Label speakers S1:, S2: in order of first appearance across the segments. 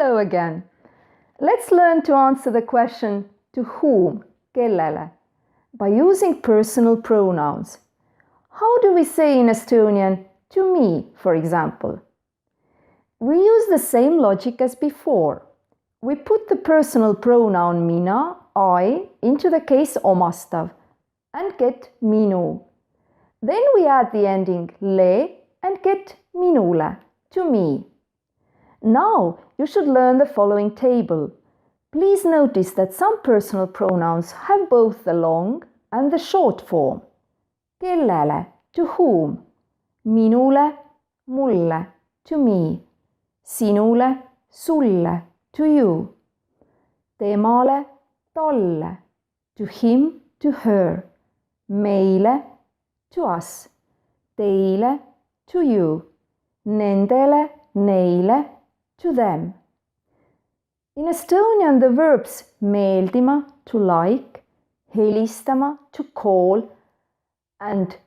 S1: Hello again. Let's learn to answer the question to whom, kellele, by using personal pronouns. How do we say in Estonian to me, for example? We use the same logic as before. We put the personal pronoun mina, I, into the case omastav and get minu. Then we add the ending le and get minule, to me. Now you should learn the following table. Please notice that some personal pronouns have both the long and the short form. Kellele, to whom. Minule, mulle, to me. Sinule, sulle, to you. Temale, talle, to him, to her. Meile, to us. Teile, to you. Nendele, neile, to them. In Estonian, the verbs meeldima, to like, helistama, to call, and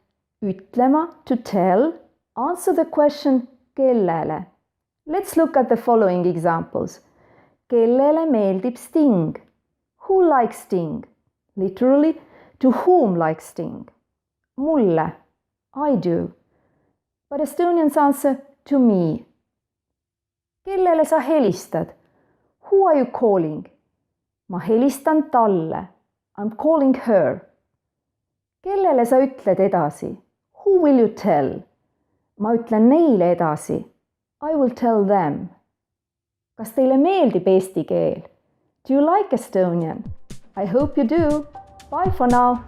S1: ütlema, to tell, answer the question kellele. Let's look at the following examples. Kellele meeldib Sting? Who likes Sting? Literally, to whom likes Sting? Mulle, I do. But Estonians answer to me. Kellele sa helistad? Who are you calling? Ma helistan talle. I'm calling her. Kellele sa ütled edasi? Who will you tell? Ma ütlen neile edasi. I will tell them. Kas teile meeldib eesti keel? Do you like Estonian? I hope you do. Bye for now.